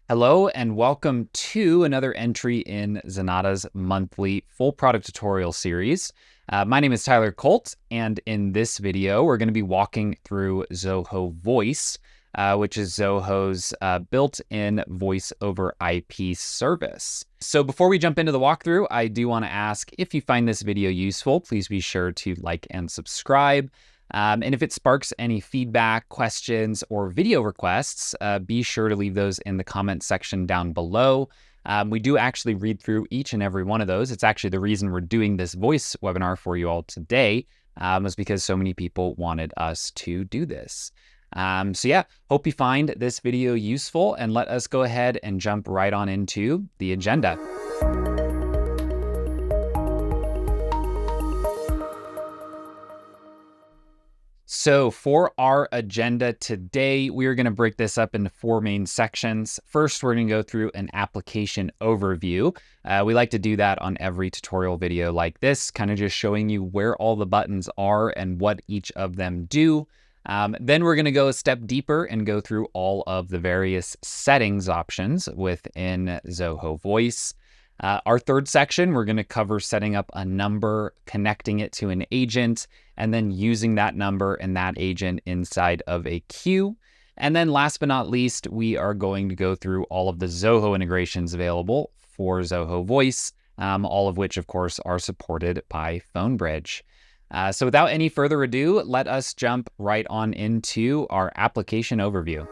Hello and welcome to another entry in Zenatta's monthly full product tutorial series. My name is Tyler Colt, and in this video, we're going to be walking through Zoho Voice, which is Zoho's built-in voice over IP service. So before we jump into the walkthrough, I do want to ask, if you find this video useful, please be sure to like and subscribe. And if it sparks any feedback, questions, or video requests, be sure to leave those in the comment section down below. We do actually read through each and every one of those. It's actually the reason we're doing this voice webinar for you all today, was because so many people wanted us to do this. So yeah, hope you find this video useful, and let us go ahead and jump right on into the agenda. So for our agenda today, we're going to break this up into 4 main sections. First, we're going to go through an application overview. We like to do that on every tutorial video like this, kind of just showing you where all the buttons are and what each of them do. Then we're going to go a step deeper and go through all of the various settings options within Zoho Voice. Our third section, we're going to cover setting up a number, connecting it to an agent, and then using that number and that agent inside of a queue. And then last but not least, we are going to go through all of the Zoho integrations available for Zoho Voice, all of which, of course, are supported by PhoneBridge. So without any further ado, let us jump right on into our application overview.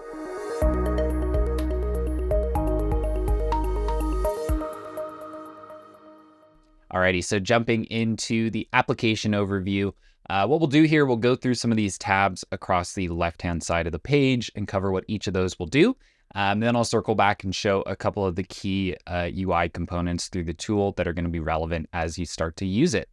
Alrighty, so jumping into the application overview, what we'll do here, we'll go through some of these tabs across the left-hand side of the page and cover what each of those will do. Then I'll circle back and show a couple of the key UI components through the tool that are going to be relevant as you start to use it.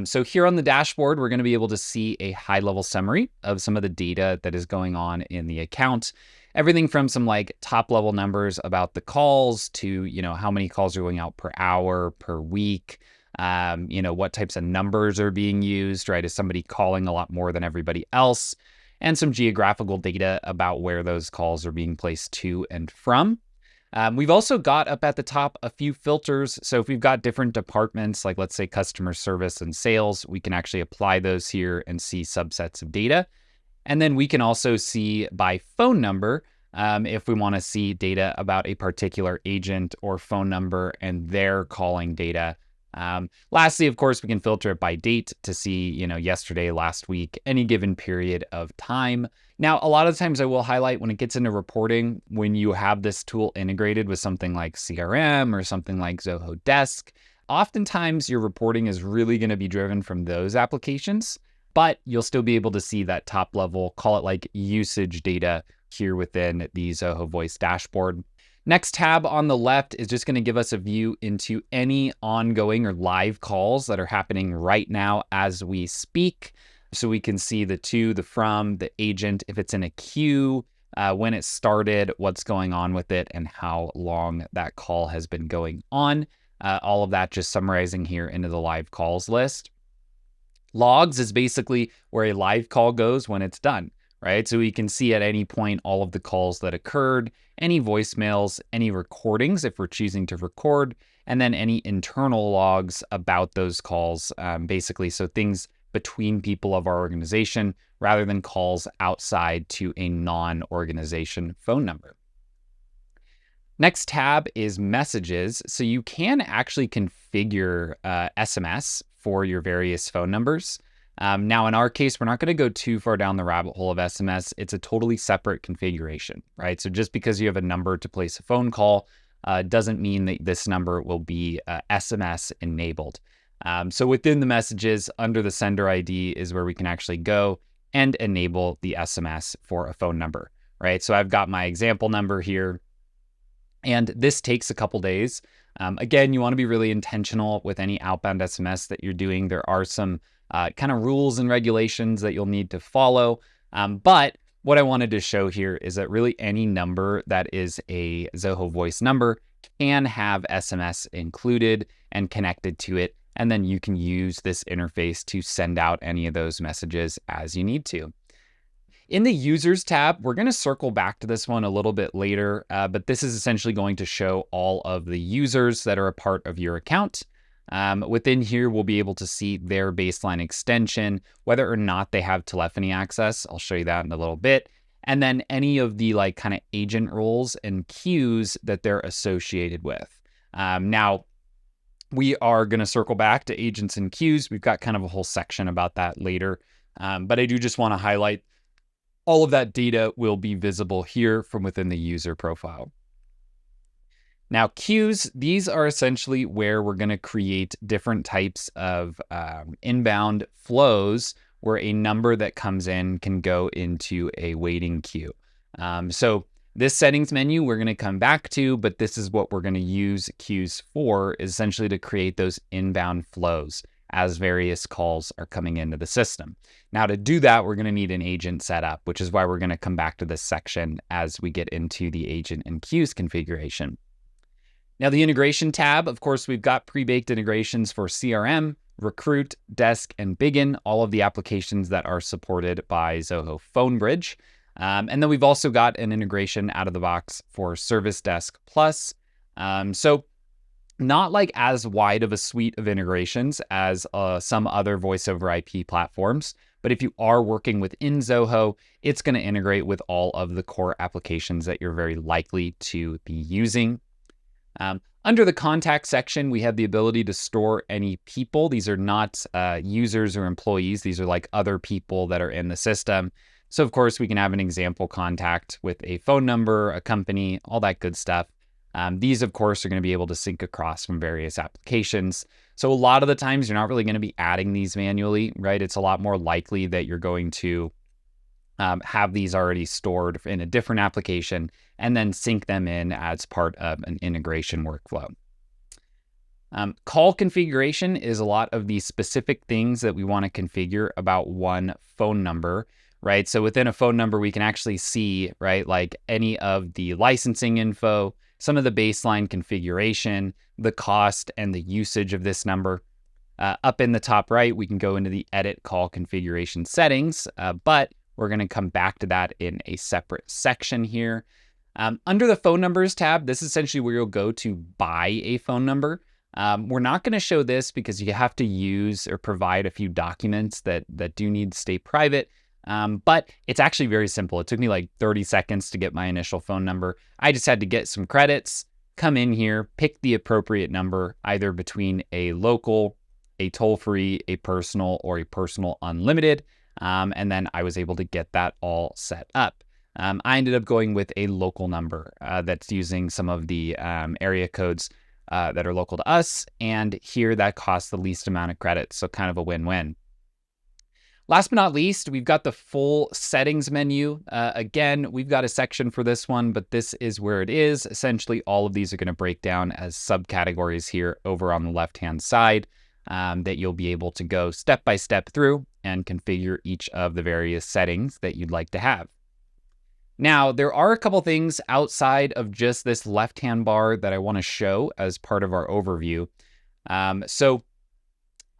So here on the dashboard, we're going to be able to see a high-level summary of some of the data that is going on in the account. Everything from some like top-level numbers about the calls to, how many calls are going out per hour, per week, what types of numbers are being used, right? Is somebody calling a lot more than everybody else? And some geographical data about where those calls are being placed to and from. We've also got up at the top a few filters. So if we've got different departments, like let's say customer service and sales, we can actually apply those here and see subsets of data. And then we can also see by phone number, if we want to see data about a particular agent or phone number and their calling data. Lastly, of course, we can filter it by date to see, yesterday, last week, any given period of time. Now, a lot of times I will highlight when it gets into reporting, when you have this tool integrated with something like CRM or something like Zoho Desk, oftentimes your reporting is really going to be driven from those applications, but you'll still be able to see that top level, call it like usage data here within the Zoho Voice dashboard. Next tab on the left is just going to give us a view into any ongoing or live calls that are happening right now as we speak. So we can see the to, the from, the agent, if it's in a queue, when it started, what's going on with it, and how long that call has been going on. All of that just summarizing here into the live calls list. Logs is basically where a live call goes when it's done, right? So we can see at any point all of the calls that occurred, any voicemails, any recordings if we're choosing to record, and then any internal logs about those calls, basically. So things between people of our organization rather than calls outside to a non-organization phone number. Next tab is messages. So you can actually configure SMS for your various phone numbers. Now, in our case, we're not going to go too far down the rabbit hole of SMS. It's a totally separate configuration, right? So just because you have a number to place a phone call doesn't mean that this number will be SMS enabled. So within the messages, under the sender ID is where we can actually go and enable the SMS for a phone number, right? So I've got my example number here, and this takes a couple days. Again, you want to be really intentional with any outbound SMS that you're doing. There are some kind of rules and regulations that you'll need to follow. But what I wanted to show here is that really any number that is a Zoho Voice number can have SMS included and connected to it and then you can use this interface to send out any of those messages as you need to. In the Users tab, we're going to circle back to this one a little bit later, but this is essentially going to show all of the users that are a part of your account. Within here, we'll be able to see their baseline extension, whether or not they have telephony access. I'll show you that in a little bit. And then any of the like kind of agent roles and queues that they're associated with. Now, we are going to circle back to agents and queues. We've got kind of a whole section about that later. But I do just want to highlight all of that data will be visible here from within the user profile. Now, queues, these are essentially where we're going to create different types of inbound flows where a number that comes in can go into a waiting queue. So this settings menu we're going to come back to, but this is what we're going to use queues for, is essentially to create those inbound flows as various calls are coming into the system. Now, to do that, we're going to need an agent set up, which is why we're going to come back to this section as we get into the agent and queues configuration. Now, the integration tab, of course, we've got pre-baked integrations for CRM, Recruit, Desk, and Biggin, all of the applications that are supported by Zoho Phone Bridge. And then we've also got an integration out of the box for Service Desk Plus. So not like as wide of a suite of integrations as some other voice over IP platforms, but if you are working within Zoho, it's going to integrate with all of the core applications that you're very likely to be using. Under the contact section, we have the ability to store any people. These are not users or employees. These are like other people that are in the system. So of course, we can have an example contact with a phone number, a company, all that good stuff. These, of course, are going to be able to sync across from various applications. So a lot of the times, you're not really going to be adding these manually, right? It's a lot more likely that you're going to have these already stored in a different application and then sync them in as part of an integration workflow. Call configuration is a lot of the specific things that we want to configure about one phone number, right? So within a phone number, we can actually see, right, like any of the licensing info, some of the baseline configuration, the cost, and the usage of this number. Up in the top right, we can go into the edit call configuration settings, but we're going to come back to that in a separate section here. Under the phone numbers tab, this is essentially where you'll go to buy a phone number. We're not going to show this because you have to use or provide a few documents that do need to stay private. But it's actually very simple. It took me like 30 seconds to get my initial phone number. I just had to get some credits, come in here, pick the appropriate number, either between a local, a toll-free, a personal, or a personal unlimited. And then I was able to get that all set up. I ended up going with a local number that's using some of the area codes that are local to us. And here that costs the least amount of credits. So kind of a win-win. Last but not least, we've got the full settings menu. Again, we've got a section for this one, but this is where it is. Essentially, all of these are going to break down as subcategories here over on the left-hand side that you'll be able to go step by step through and configure each of the various settings that you'd like to have. Now, there are a couple things outside of just this left-hand bar that I want to show as part of our overview. So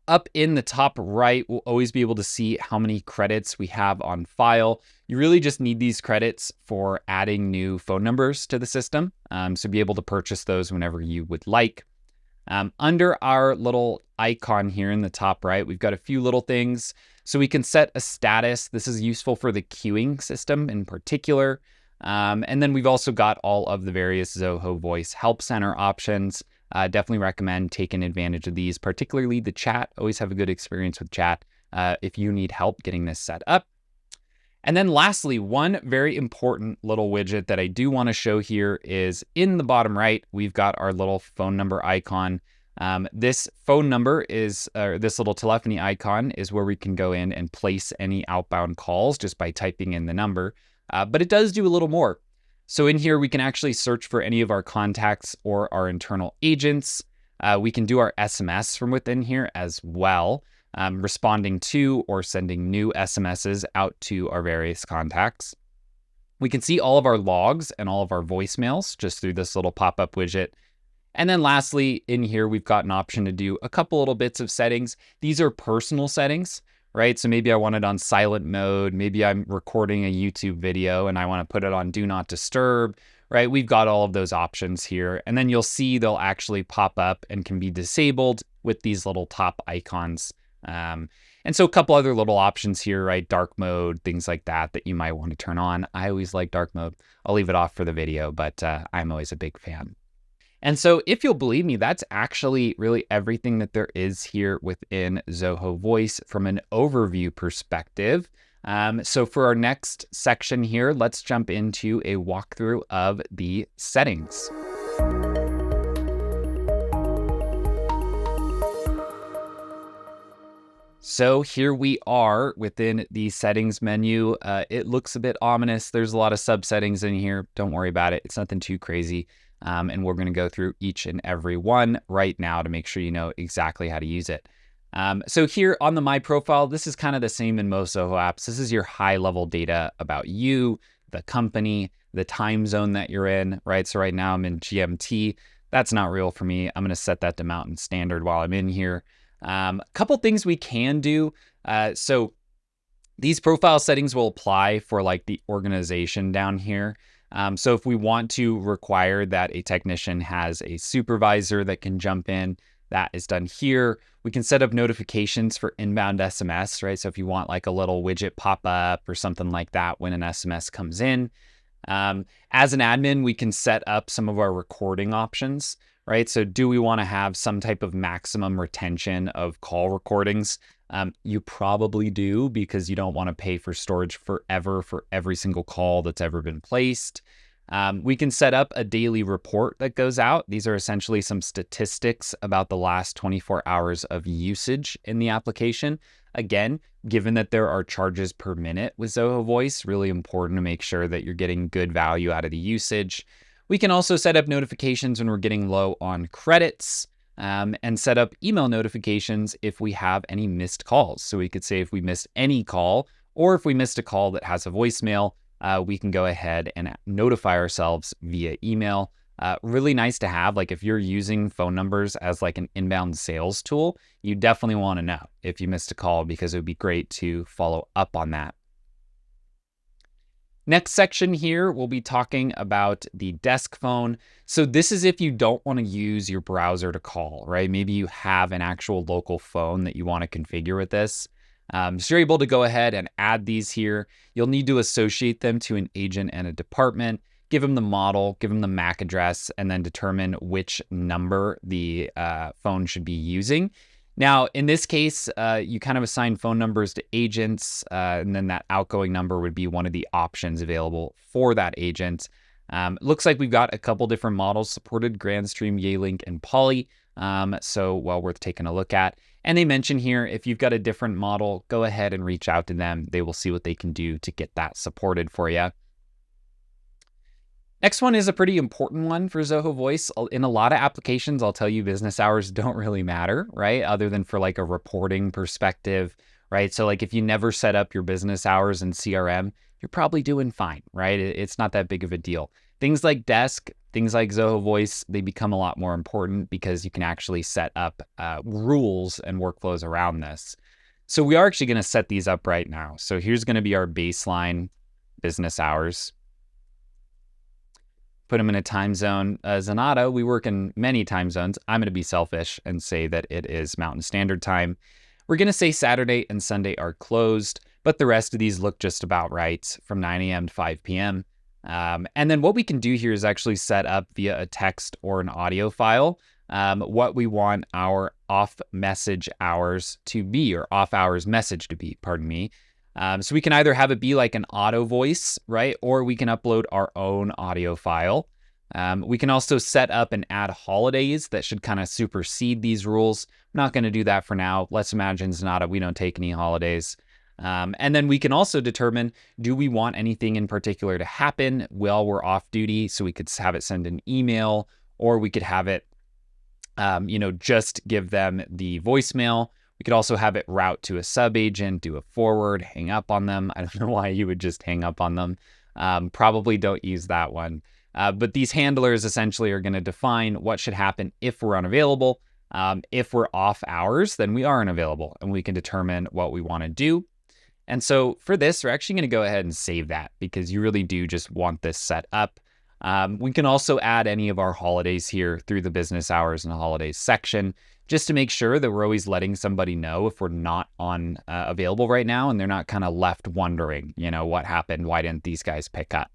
up in the top right, we'll always be able to see how many credits we have on file. You really just need these credits for adding new phone numbers to the system. So be able to purchase those whenever you would like. Under our little icon here in the top right, we've got a few little things. So we can set a status. This is useful for the queuing system in particular. And then we've also got all of the various Zoho Voice Help Center options. Definitely recommend taking advantage of these, particularly the chat. Always have a good experience with chat if you need help getting this set up. And then lastly, one very important little widget that I do want to show here is in the bottom right, we've got our little phone number icon. This phone number is, this little telephony icon is where we can go in and place any outbound calls just by typing in the number. But it does do a little more. So in here, we can actually search for any of our contacts or our internal agents. We can do our SMS from within here as well, responding to or sending new SMSs out to our various contacts. We can see all of our logs and all of our voicemails just through this little pop-up widget. And then lastly, in here, we've got an option to do a couple little bits of settings. These are personal settings, right? So maybe I want it on silent mode. Maybe I'm recording a YouTube video and I want to put it on do not disturb, right? We've got all of those options here. And then you'll see they'll actually pop up and can be disabled with these little top icons. And so a couple other little options here, right? Dark mode, things like that you might want to turn on. I always like dark mode. I'll leave it off for the video, but I'm always a big fan. And so if you'll believe me, that's actually really everything that there is here within Zoho Voice from an overview perspective. So for our next section here, let's jump into a walkthrough of the settings. So here we are within the settings menu. It looks a bit ominous. There's a lot of subsettings in here. Don't worry about it. It's nothing too crazy. And we're going to go through each and every one right now to make sure you know exactly how to use it. So here on the My Profile, this is kind of the same in most Zoho apps. This is your high-level data about you, the company, the time zone that you're in, right? So right now I'm in GMT. That's not real for me. I'm going to set that to Mountain Standard while I'm in here. A couple things we can do. So these profile settings will apply for like the organization down here. So if we want to require that a technician has a supervisor that can jump in, that is done here. We can set up notifications for inbound SMS, right? So if you want like a little widget pop up or something like that when an SMS comes in. As an admin, we can set up some of our recording options, right? So do we want to have some type of maximum retention of call recordings? You probably do, because you don't want to pay for storage forever for every single call that's ever been placed. We can set up a daily report that goes out. These are essentially some statistics about the last 24 hours of usage in the application. Again, given that there are charges per minute with Zoho Voice, really important to make sure that you're getting good value out of the usage. We can also set up notifications when we're getting low on credits, and set up email notifications if we have any missed calls. So we could say if we missed any call, or if we missed a call that has a voicemail, we can go ahead and notify ourselves via email. Really nice to have. Like if you're using phone numbers as like an inbound sales tool, you definitely want to know if you missed a call, because it would be great to follow up on that. Next section here, we'll be talking about the desk phone. So this is if you don't want to use your browser to call, right? Maybe you have an actual local phone that you want to configure with this. So you're able to go ahead and add these here. You'll need to associate them to an agent and a department, give them the model, give them the MAC address, and then determine which number the phone should be using. Now, in this case, you kind of assign phone numbers to agents, and then that outgoing number would be one of the options available for that agent. It looks like we've got a couple different models supported: Grandstream, Yealink, and Poly. So well worth taking a look at. And they mention here, if you've got a different model, go ahead and reach out to them. They will see what they can do to get that supported for you. Next one is a pretty important one for Zoho Voice. In a lot of applications, I'll tell you business hours don't really matter, right? Other than for like a reporting perspective, right? So like if you never set up your business hours in CRM, you're probably doing fine, right? It's not that big of a deal. Things like desk, things like Zoho Voice, they become a lot more important because you can actually set up rules and workflows around this. So we are actually going to set these up right now. So here's going to be our baseline business hours. Put them in a time zone. Zenatta, we work in many time zones. I'm going to be selfish and say that it is Mountain Standard Time. We're going to say Saturday and Sunday are closed, but the rest of these look just about right, from 9 a.m. to 5 p.m. And then what we can do here is actually set up via a text or an audio file what we want our off message hours to be, or off hours message to be, pardon me. So we can either have it be like an auto voice, right? Or we can upload our own audio file. We can also set up and add holidays that should kind of supersede these rules. I'm not going to do that for now. Let's imagine Zenatta, we don't take any holidays. And then we can also determine, do we want anything in particular to happen while we're off duty? So we could have it send an email, or we could have it, just give them the voicemail. We could also have it route to a sub-agent, do a forward, hang up on them. I don't know why you would just hang up on them. Probably don't use that one. But these handlers essentially are going to define what should happen if we're unavailable. If we're off hours, then we are unavailable, and we can determine what we want to do. And so for this, we're actually going to go ahead and save that because you really do just want this set up. We can also add any of our holidays here through the business hours and holidays section, just to make sure that we're always letting somebody know if we're not on available right now, and they're not kind of left wondering, what happened? Why didn't these guys pick up?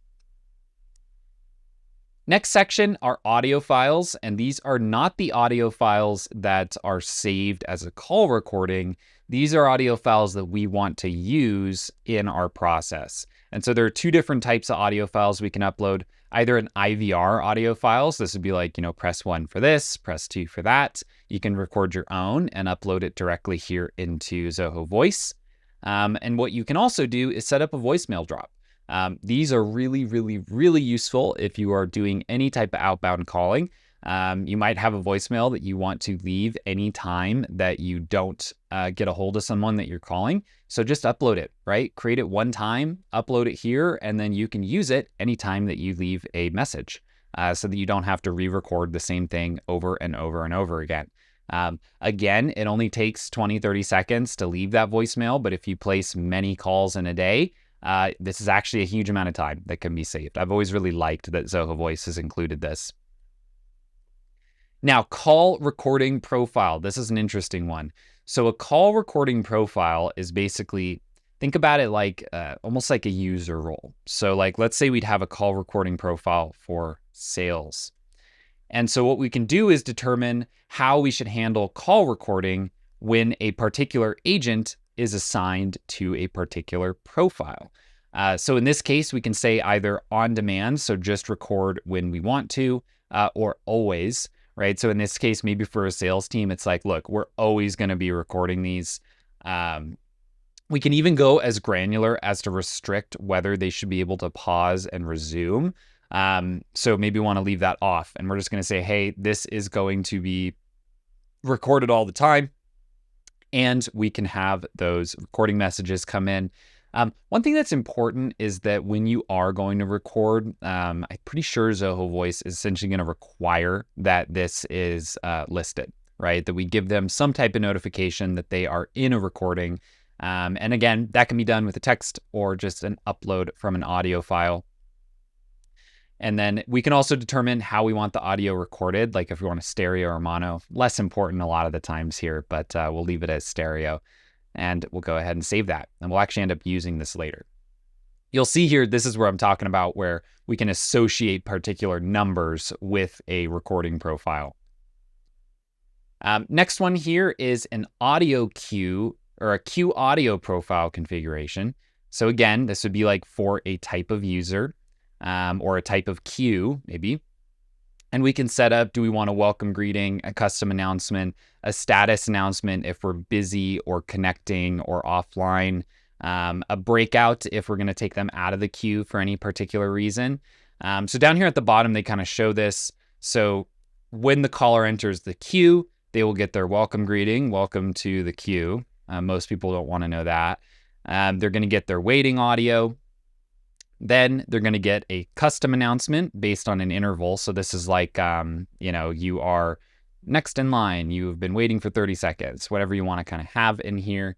Next section are audio files, and these are not the audio files that are saved as a call recording. These are audio files that we want to use in our process. And so there are two different types of audio files we can upload, either an IVR audio files. This would be like, press 1 for this, press 2 for that. You can record your own and upload it directly here into Zoho Voice. And what you can also do is set up a voicemail drop. These are really, really, really useful if you are doing any type of outbound calling. You might have a voicemail that you want to leave anytime that you don't get a hold of someone that you're calling. So just upload it, right? Create it one time, upload it here, and then you can use it anytime that you leave a message so that you don't have to re-record the same thing over and over and over again. Again, it only takes 20-30 seconds to leave that voicemail, but if you place many calls in a day, this is actually a huge amount of time that can be saved. I've always really liked that Zoho Voice has included this. Now, call recording profile. This is an interesting one. So a call recording profile is basically, think about it like almost like a user role. So like, let's say we'd have a call recording profile for sales. And so what we can do is determine how we should handle call recording when a particular agent is assigned to a particular profile. So in this case, we can say either on demand, so just record when we want to, or always, right? So in this case, maybe for a sales team, it's like, look, we're always going to be recording these. We can even go as granular as to restrict whether they should be able to pause and resume. So maybe we want to leave that off, and we're just going to say, hey, this is going to be recorded all the time. And we can have those recording messages come in. One thing that's important is that when you are going to record, I'm pretty sure Zoho Voice is essentially going to require that this is listed, right? That we give them some type of notification that they are in a recording. And again, that can be done with a text or just an upload from an audio file. And then we can also determine how we want the audio recorded, like if we want a stereo or mono. Less important a lot of the times here, but we'll leave it as stereo. And we'll go ahead and save that. And we'll actually end up using this later. You'll see here, this is where I'm talking about where we can associate particular numbers with a recording profile. Next one here is an audio queue or a queue audio profile configuration. So again, this would be like for a type of user. Or a type of queue, maybe. And we can set up, do we want a welcome greeting, a custom announcement, a status announcement if we're busy or connecting or offline, a breakout if we're going to take them out of the queue for any particular reason. So down here at the bottom, they kind of show this. So when the caller enters the queue, they will get their welcome greeting, welcome to the queue. Most people don't want to know that. They're going to get their waiting audio. Then they're going to get a custom announcement based on an interval. So this is like, you are next in line. You've been waiting for 30 seconds, whatever you want to kind of have in here.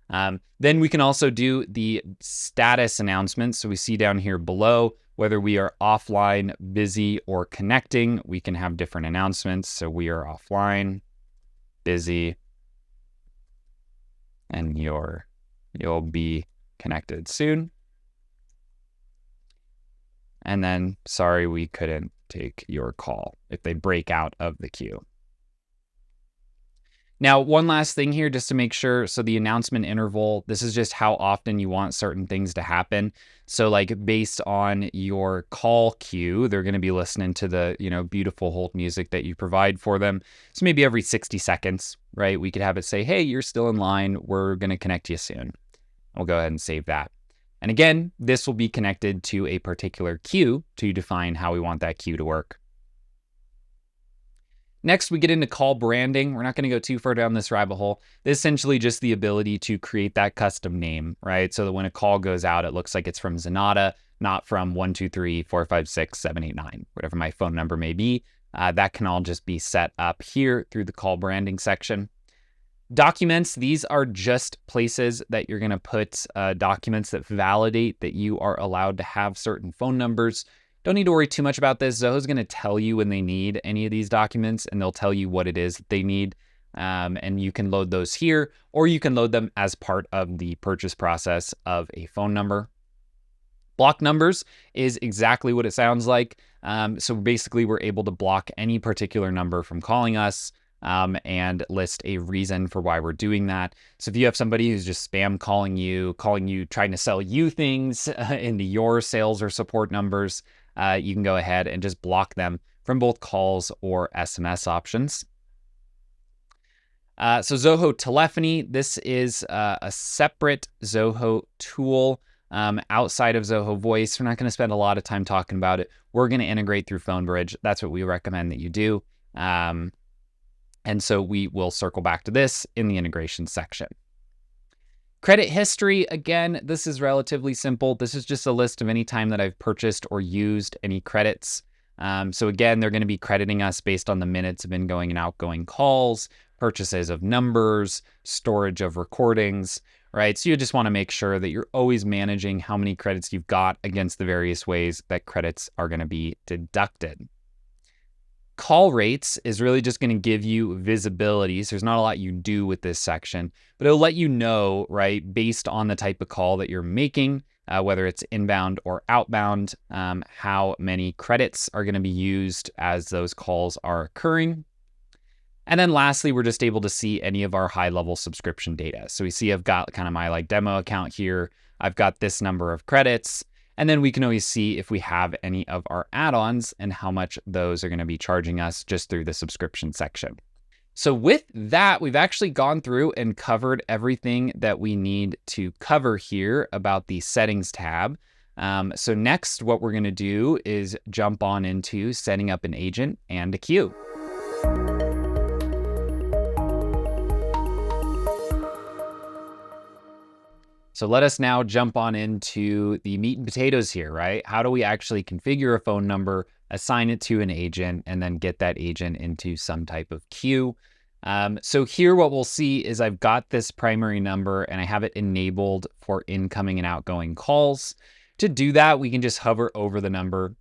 Then we can also do the status announcements. So we see down here below, whether we are offline, busy, or connecting, we can have different announcements. So we are offline, busy, and you'll be connected soon. And then, sorry, we couldn't take your call if they break out of the queue. Now, one last thing here, just to make sure. So the announcement interval, this is just how often you want certain things to happen. So like based on your call queue, they're going to be listening to the, beautiful hold music that you provide for them. So maybe every 60 seconds, right? We could have it say, hey, you're still in line. We're going to connect you soon. We'll go ahead and save that. And again, this will be connected to a particular queue to define how we want that queue to work. Next, we get into call branding. We're not going to go too far down this rabbit hole. This is essentially just the ability to create that custom name, right? So that when a call goes out, it looks like it's from Zenatta. not from 123456789, whatever my phone number may be. That can all just be set up here through the call branding section. Documents, these are just places that you're going to put documents that validate that you are allowed to have certain phone numbers. Don't need to worry too much about this. Zoho's going to tell you when they need any of these documents, and they'll tell you what it is that they need. And you can load those here, or you can load them as part of the purchase process of a phone number. Block numbers is exactly what it sounds like. So basically, we're able to block any particular number from calling us and list a reason for why we're doing that. So if you have somebody who's just spam calling you, trying to sell you things into your sales or support numbers, you can go ahead and just block them from both calls or SMS options. So Zoho Telephony, this is a separate Zoho tool outside of Zoho Voice. We're not going to spend a lot of time talking about it. We're going to integrate through PhoneBridge. That's what we recommend that you do. And so we will circle back to this in the integration section. Credit history, again, this is relatively simple. This is just a list of any time that I've purchased or used any credits. So again, they're going to be crediting us based on the minutes of ingoing and outgoing calls, purchases of numbers, storage of recordings, right? So you just want to make sure that you're always managing how many credits you've got against the various ways that credits are going to be deducted. Call rates is really just going to give you visibility. So there's not a lot you do with this section, but it'll let you know, right, based on the type of call that you're making, whether it's inbound or outbound, how many credits are going to be used as those calls are occurring. And then lastly, we're just able to see any of our high-level subscription data. So we see I've got kind of my like demo account here. I've got this number of credits. And then we can always see if we have any of our add-ons and how much those are going to be charging us just through the subscription section. So with that, we've actually gone through and covered everything that we need to cover here about the settings tab. So next, what we're going to do is jump on into setting up an agent and a queue. So let us now jump on into the meat and potatoes here, right? How do we actually configure a phone number, assign it to an agent, and then get that agent into some type of queue? So here what we'll see is I've got this primary number and I have it enabled for incoming and outgoing calls. To do that, we can just hover over the number,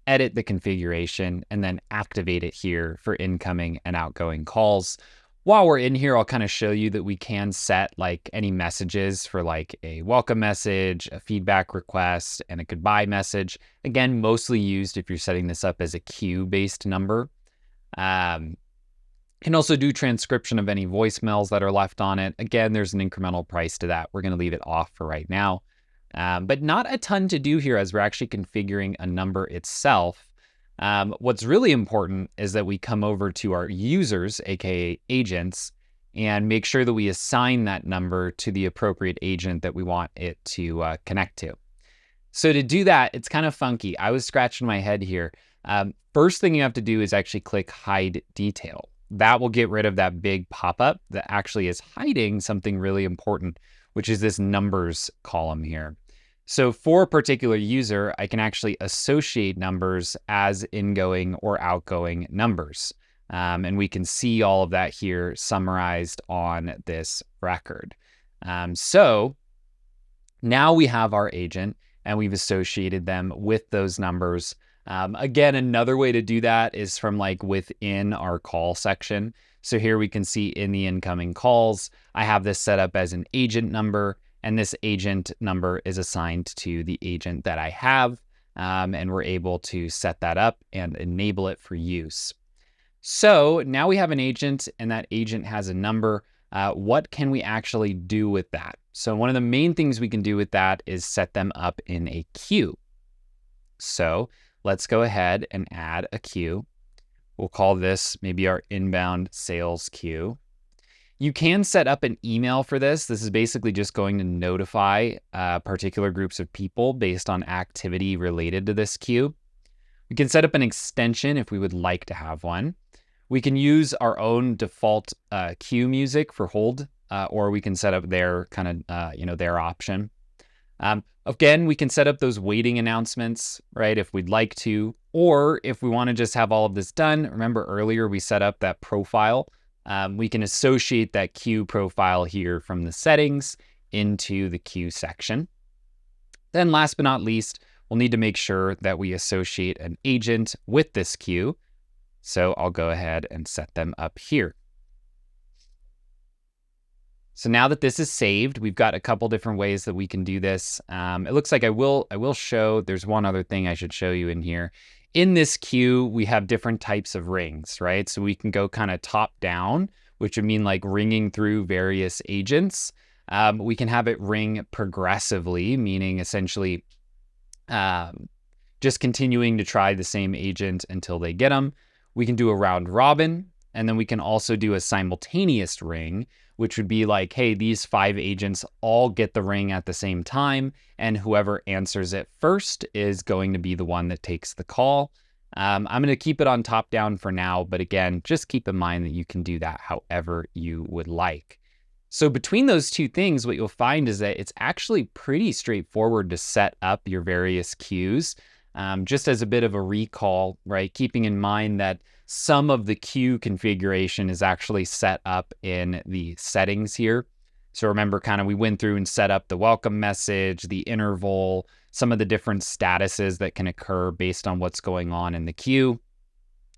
edit the configuration, and then activate it here for incoming and outgoing calls. While we're in here, I'll kind of show you that we can set like any messages for like a welcome message, a feedback request, and a goodbye message. Again, mostly used if you're setting this up as a queue-based number. Can also do transcription of any voicemails that are left on it. Again, there's an incremental price to that. We're going to leave it off for right now. But not a ton to do here as we're actually configuring a number itself. What's really important is that we come over to our users, aka agents, and make sure that we assign that number to the appropriate agent that we want it to connect to. So to do that, it's kind of funky. I was scratching my head here. First thing you have to do is actually click Hide Detail. That will get rid of that big pop-up that actually is hiding something really important, which is this numbers column here. So for a particular user, I can actually associate numbers as ingoing or outgoing numbers. And we can see all of that here summarized on this record. So now we have our agent and we've associated them with those numbers. Again, another way to do that is from like within our call section. So here we can see in the incoming calls, I have this set up as an agent number. And this agent number is assigned to the agent that I have, and we're able to set that up and enable it for use. So now we have an agent and that agent has a number. What can we actually do with that? So one of the main things we can do with that is set them up in a queue. So let's go ahead and add a queue. We'll call this maybe our inbound sales queue. You can set up an email for this. This is basically just going to notify particular groups of people based on activity related to this queue. We can set up an extension if we would like to have one. We can use our own default queue music for hold, or we can set up their kind of, their option. Again, we can set up those waiting announcements, right, if we'd like to, or if we want to just have all of this done. Remember earlier we set up that profile. We can associate that queue profile here from the settings into the queue section. Then last but not least, we'll need to make sure that we associate an agent with this queue. So I'll go ahead and set them up here. So now that this is saved, we've got a couple different ways that we can do this. It looks like I will show, there's one other thing I should show you in here. In this queue, we have different types of rings, right? So we can go kind of top down, which would mean like ringing through various agents. We can have it ring progressively, meaning essentially just continuing to try the same agent until they get them. We can do a round robin, and then we can also do a simultaneous ring, which would be like, hey, these 5 agents all get the ring at the same time, and whoever answers it first is going to be the one that takes the call. I'm going to keep it on top down for now, but again, just keep in mind that you can do that however you would like. So between those two things, what you'll find is that it's actually pretty straightforward to set up your various queues. Just as a bit of a recall, right? Keeping in mind that some of the queue configuration is actually set up in the settings here. So remember, kind of we went through and set up the welcome message, the interval, some of the different statuses that can occur based on what's going on in the queue.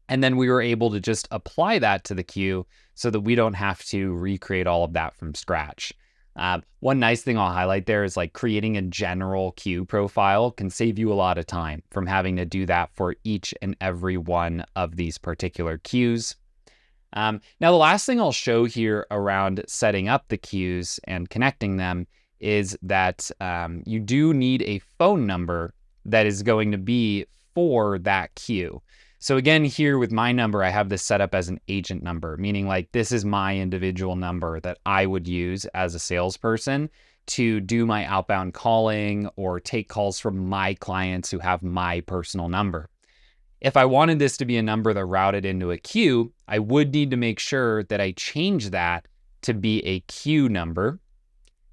And then we were able to just apply that to the queue so that we don't have to recreate all of that from scratch. One nice thing I'll highlight there is like creating a general queue profile can save you a lot of time from having to do that for each and every one of these particular queues. Now, the last thing I'll show here around setting up the queues and connecting them is that you do need a phone number that is going to be for that queue. So again, here with my number, I have this set up as an agent number, meaning like this is my individual number that I would use as a salesperson to do my outbound calling or take calls from my clients who have my personal number. If I wanted this to be a number that routed into a queue, I would need to make sure that I change that to be a queue number.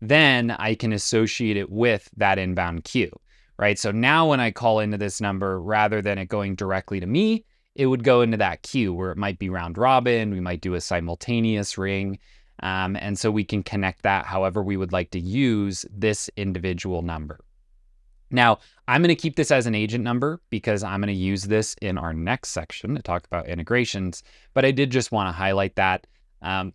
Then I can associate it with that inbound queue. Right? So now when I call into this number, rather than it going directly to me, it would go into that queue where it might be round robin. We might do a simultaneous ring. And so we can connect that however we would like to use this individual number. Now, I'm going to keep this as an agent number because I'm going to use this in our next section to talk about integrations. But I did just want to highlight that.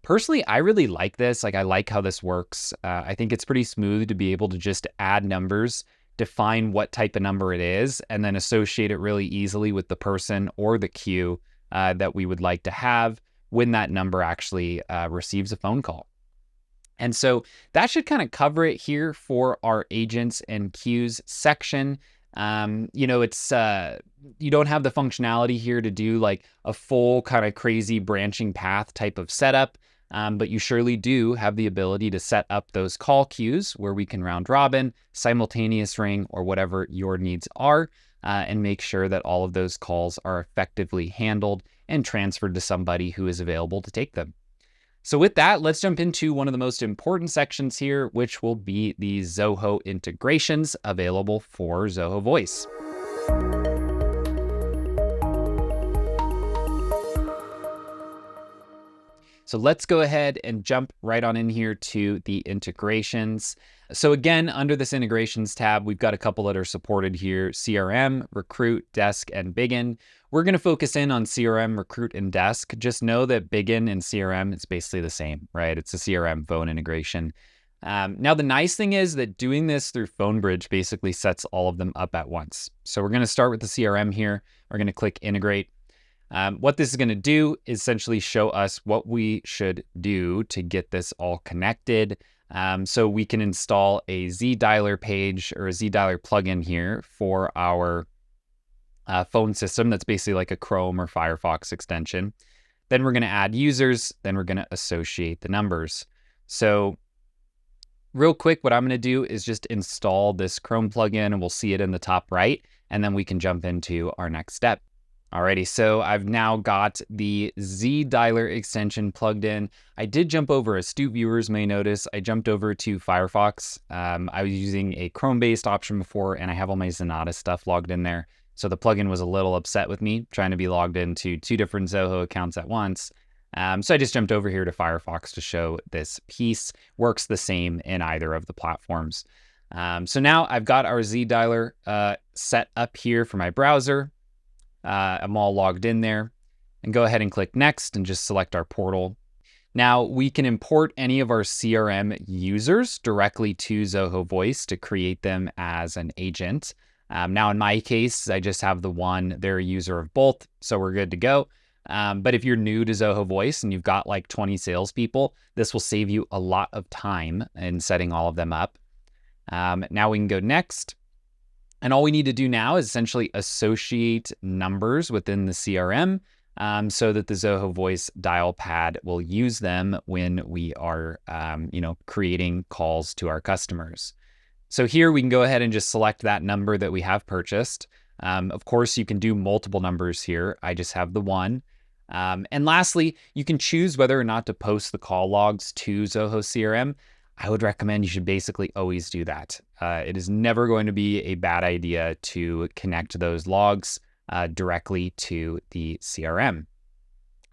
Personally, I really like this. Like, I like how this works. I think it's pretty smooth to be able to just add numbers, define what type of number it is, and then associate it really easily with the person or the queue that we would like to have when that number actually receives a phone call. And so that should kind of cover it here for our agents and queues section. It's you don't have the functionality here to do like a full kind of crazy branching path type of setup. But you surely do have the ability to set up those call queues where we can round robin, simultaneous ring, or whatever your needs are, and make sure that all of those calls are effectively handled and transferred to somebody who is available to take them. So with that, let's jump into one of the most important sections here, which will be the Zoho integrations available for Zoho Voice. So let's go ahead and jump right on in here to the integrations. So again, under this integrations tab, we've got a couple that are supported here: CRM, Recruit, Desk, and Begin. We're going to focus in on CRM, Recruit, and Desk. Just know that Begin and CRM, it's basically the same, right? It's a CRM phone integration. Now, the nice thing is that doing this through PhoneBridge basically sets all of them up at once. So we're going to start with the CRM here. We're going to click Integrate. What this is going to do is essentially show us what we should do to get this all connected. So we can install a ZDialer page or a ZDialer plugin here for our phone system. That's basically like a Chrome or Firefox extension. Then we're going to add users. Then we're going to associate the numbers. So real quick, what I'm going to do is just install this Chrome plugin, and we'll see it in the top right, and then we can jump into our next step. Alrighty, so I've now got the Z dialer extension plugged in. I did jump over, astute viewers may notice, I jumped over to Firefox. I was using a Chrome-based option before, and I have all my Zenatta stuff logged in there. So the plugin was a little upset with me, trying to be logged into 2 different Zoho accounts at once. So I just jumped over here to Firefox to show this piece. Works the same in either of the platforms. So now I've got our Z dialer set up here for my browser. I'm all logged in there, and go ahead and click next and just select our portal. Now we can import any of our CRM users directly to Zoho Voice to create them as an agent. Now in my case, I just have the one, they're a user of both, so we're good to go. But if you're new to Zoho Voice and you've got like 20 salespeople, this will save you a lot of time in setting all of them up. Now we can go next. And all we need to do now is essentially associate numbers within the CRM so that the Zoho Voice dial pad will use them when we are, creating calls to our customers. So here we can go ahead and just select that number that we have purchased. Of course, you can do multiple numbers here. I just have the one. And lastly, you can choose whether or not to post the call logs to Zoho CRM. I would recommend you should basically always do that. It is never going to be a bad idea to connect those logs directly to the CRM.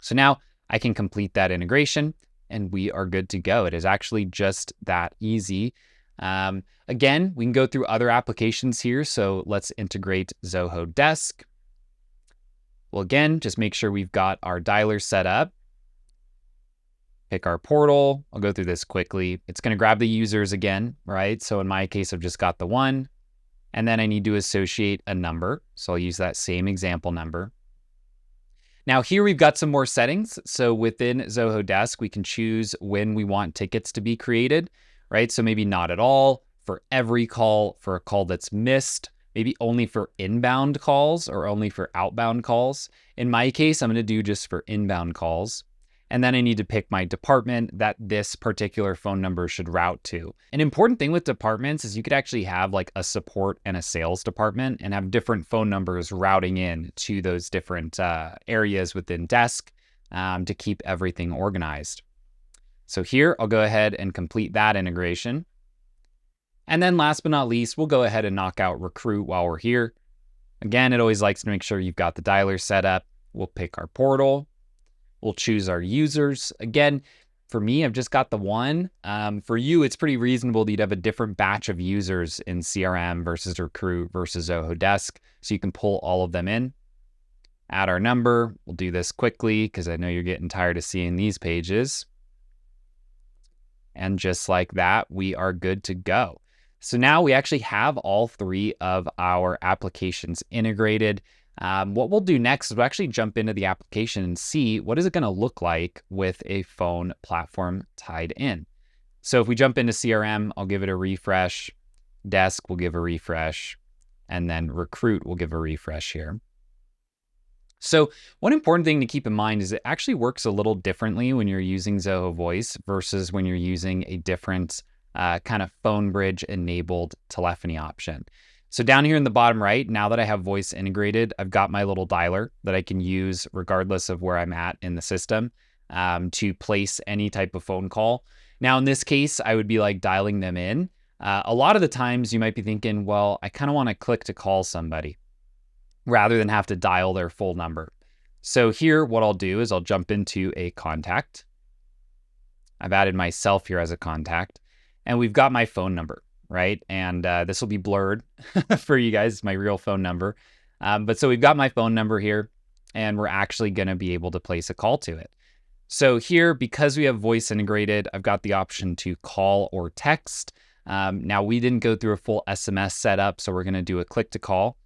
So now I can complete that integration and we are good to go. It is actually just that easy. Again, we can go through other applications here. So let's integrate Zoho Desk. Well, again, just make sure we've got our dialer set up. Pick our portal. I'll go through this quickly. It's going to grab the users again, right? So in my case, I've just got the one, and then I need to associate a number. So I'll use that same example number. Now here we've got some more settings. So within Zoho Desk, we can choose when we want tickets to be created, right? So maybe not at all, for every call, for a call that's missed, maybe only for inbound calls or only for outbound calls. In my case, I'm going to do just for inbound calls. And then I need to pick my department that this particular phone number should route to. An important thing with departments is you could actually have like a support and a sales department and have different phone numbers routing in to those different areas within Desk to keep everything organized. So here, I'll go ahead and complete that integration. And then last but not least, we'll go ahead and knock out Recruit while we're here. Again, it always likes to make sure you've got the dialer set up. We'll pick our portal. We'll choose our users. Again, for me, I've just got the one. For you, it's pretty reasonable that you'd have a different batch of users in CRM versus Recruit versus Zoho Desk. So you can pull all of them in. Add our number. We'll do this quickly because I know you're getting tired of seeing these pages. And just like that, we are good to go. So now we actually have all 3 of our applications integrated. What we'll do next is we'll actually jump into the application and see what is it going to look like with a phone platform tied in. So if we jump into CRM, I'll give it a refresh. Desk will give a refresh. And then Recruit will give a refresh here. So one important thing to keep in mind is it actually works a little differently when you're using Zoho Voice versus when you're using a different kind of phone bridge enabled telephony option. So down here in the bottom right, now that I have voice integrated, I've got my little dialer that I can use regardless of where I'm at in the system to place any type of phone call. Now in this case, I would be like dialing them in. A lot of the times you might be thinking, well, I kind of want to click to call somebody rather than have to dial their full number. So here, what I'll do is I'll jump into a contact. I've added myself here as a contact, and we've got my phone number, right? And this will be blurred for you guys, it's my real phone number. But so we've got my phone number here, and we're actually going to be able to place a call to it. So here, because we have voice integrated, I've got the option to call or text. Now we didn't go through a full SMS setup, so we're going to do a click to call.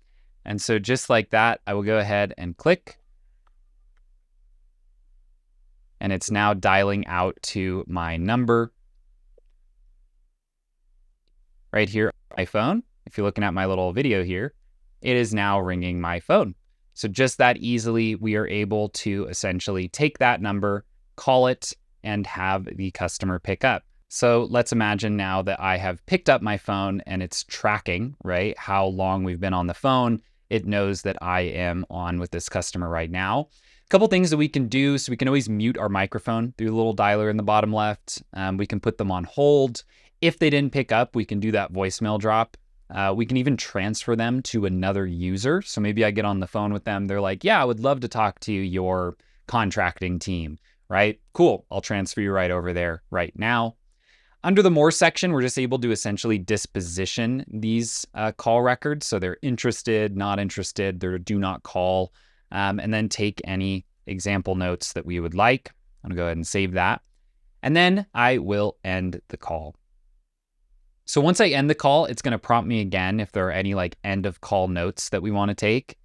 And so just like that, I will go ahead and click. And it's now dialing out to my number right here on my phone. If you're looking at my little video here, it is now ringing my phone. So just that easily, we are able to essentially take that number, call it, and have the customer pick up. So let's imagine now that I have picked up my phone and it's tracking, right, how long we've been on the phone. it knows that I am on with this customer right now. A couple things that we can do. So we can always mute our microphone through the little dialer in the bottom left. We can put them on hold. If they didn't pick up, we can do that voicemail drop. We can even transfer them to another user. So maybe I get on the phone with them. They're like, yeah, I would love to talk to your contracting team, right? Cool. I'll transfer you right over there right now. Under the More section, we're just able to essentially disposition these call records. So they're interested, not interested, they're do not call, and then take any example notes that we would like. I'm gonna go ahead and save that. And then I will end the call. So once I end the call, it's gonna prompt me again if there are any like end of call notes that we wanna take.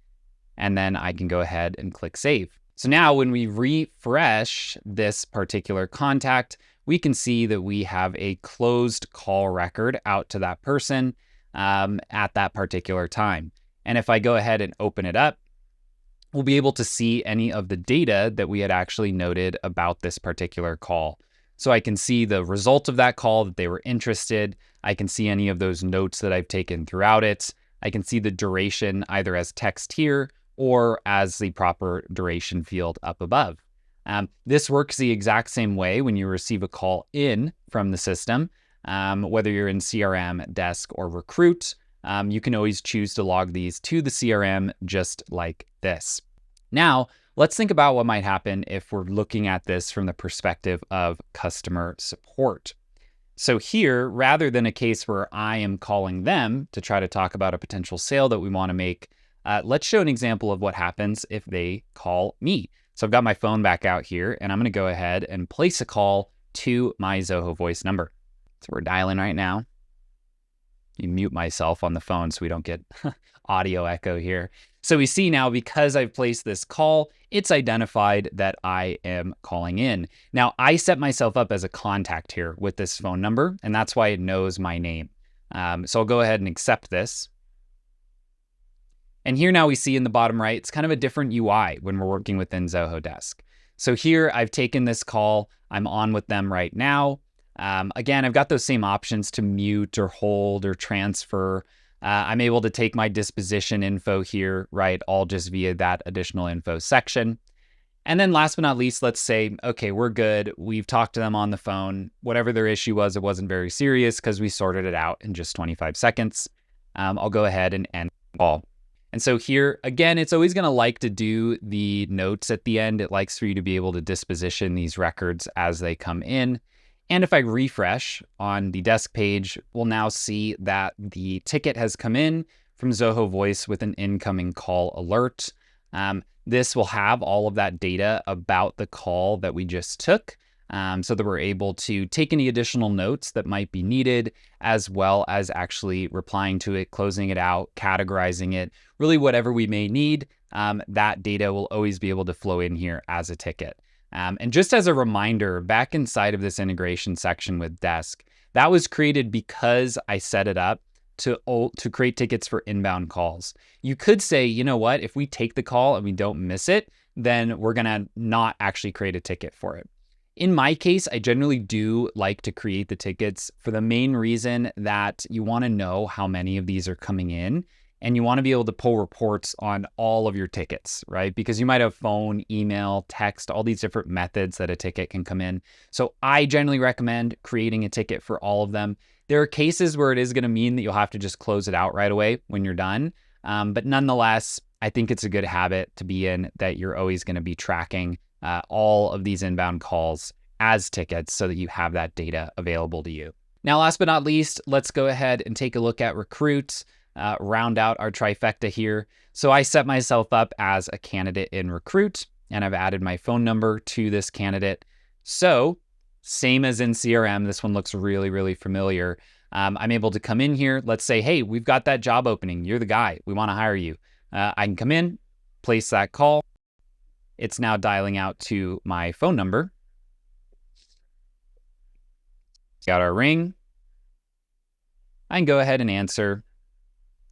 And then I can go ahead and click save. So now when we refresh this particular contact, we can see that we have a closed call record out to that person at that particular time. And if I go ahead and open it up, we'll be able to see any of the data that we had actually noted about this particular call. So I can see the result of that call, that they were interested. I can see any of those notes that I've taken throughout it. I can see the duration either as text here or as the proper duration field up above. This works the exact same way when you receive a call in from the system, whether you're in CRM, Desk, or Recruit. You can always choose to log these to the CRM just like this. Now, let's think about what might happen if we're looking at this from the perspective of customer support. So here, rather than a case where I am calling them to try to talk about a potential sale that we want to make, let's show an example of what happens if they call me. So I've got my phone back out here, and I'm going to go ahead and place a call to my Zoho Voice number. So we're dialing right now. You mute myself on the phone so we don't get audio echo here. So we see now, because I've placed this call, it's identified that I am calling in. Now, I set myself up as a contact here with this phone number, and that's why it knows my name. So I'll go ahead and accept this. And here now we see in the bottom right, it's kind of a different UI when we're working within Zoho Desk. So here I've taken this call, I'm on with them right now. Again, I've got those same options to mute or hold or transfer. I'm able to take my disposition info here, right, all just via that additional info section. And then last but not least, let's say, okay, we're good. We've talked to them on the phone. Whatever their issue was, it wasn't very serious because we sorted it out in just 25 seconds. I'll go ahead and end the call. And so here, again, it's always going to like to do the notes at the end. It likes for you to be able to disposition these records as they come in. And if I refresh on the desk page, we'll now see that the ticket has come in from Zoho Voice with an incoming call alert. This will have all of that data about the call that we just took, so that we're able to take any additional notes that might be needed, as well as actually replying to it, closing it out, categorizing it, really whatever we may need. That data will always be able to flow in here as a ticket. And just as a reminder, back inside of this integration section with Desk, that was created because I set it up to create tickets for inbound calls. You could say, you know what, if we take the call and we don't miss it, then we're gonna not actually create a ticket for it. In my case, I generally do like to create the tickets for the main reason that you wanna know how many of these are coming in, and you wanna be able to pull reports on all of your tickets, right? Because you might have phone, email, text, all these different methods that a ticket can come in. So I generally recommend creating a ticket for all of them. There are cases where it is gonna mean that you'll have to just close it out right away when you're done. But nonetheless, I think it's a good habit to be in that you're always gonna be tracking all of these inbound calls as tickets so that you have that data available to you. Now, last but not least, let's go ahead and take a look at Recruit, round out our trifecta here. So I set myself up as a candidate in Recruit, and I've added my phone number to this candidate. So same as in CRM, this one looks really, really familiar. I'm able to come in here. Let's say, hey, we've got that job opening. You're the guy. We want to hire you. I can come in, place that call. It's now dialing out to my phone number. Got our ring. I can go ahead and answer.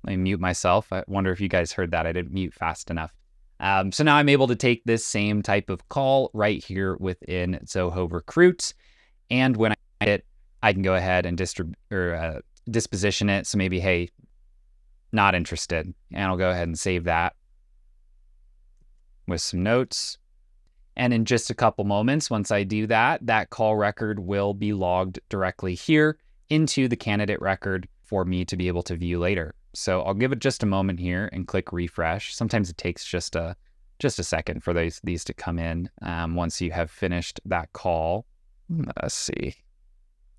Let me mute myself. I wonder if you guys heard that. I didn't mute fast enough. So now I'm able to take this same type of call right here within Zoho Recruit. And when I get it, I can go ahead and disposition it. So maybe, hey, not interested. And I'll go ahead and save that with some notes. And in just a couple moments, once I do that, that call record will be logged directly here into the candidate record for me to be able to view later. So I'll give it just a moment here and click refresh. Sometimes it takes just a second for these to come in once you have finished that call. Let's see.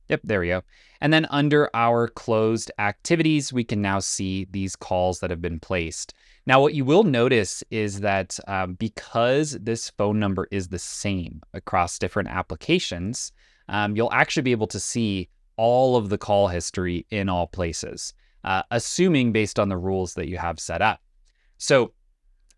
Yep, there we go. And then under our closed activities, we can now see these calls that have been placed. Now, what you will notice is that because this phone number is the same across different applications, you'll actually be able to see all of the call history in all places, assuming based on the rules that you have set up. So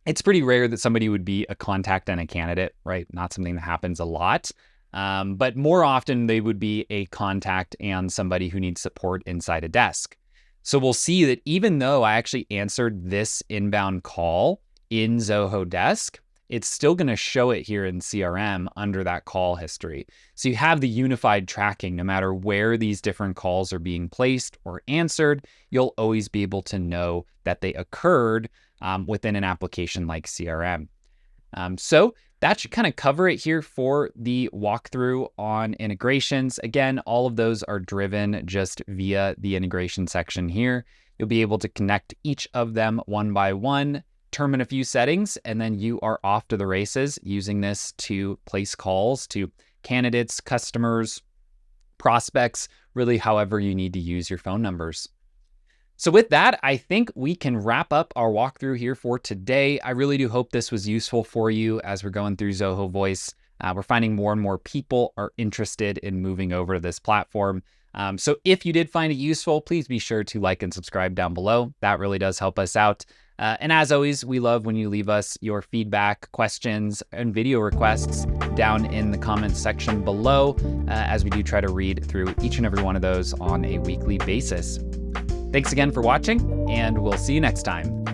it's pretty rare that somebody would be a contact and a candidate, right? Not something that happens a lot. But more often they would be a contact and somebody who needs support inside a desk. So we'll see that even though I actually answered this inbound call in Zoho Desk, it's still going to show it here in CRM under that call history. So you have the unified tracking. No matter where these different calls are being placed or answered, you'll always be able to know that they occurred within an application like CRM. So that should kind of cover it here for the walkthrough on integrations. Again, all of those are driven just via the integration section here. You'll be able to connect each of them one by one, determine a few settings, and then you are off to the races using this to place calls to candidates, customers, prospects, really however you need to use your phone numbers. So with that, I think we can wrap up our walkthrough here for today. I really do hope this was useful for you as we're going through Zoho Voice. We're finding more and more people are interested in moving over to this platform. So if you did find it useful, please be sure to like and subscribe down below. That really does help us out. And as always, we love when you leave us your feedback, questions, and video requests down in the comments section below, as we do try to read through each and every one of those on a weekly basis. Thanks again for watching, and we'll see you next time.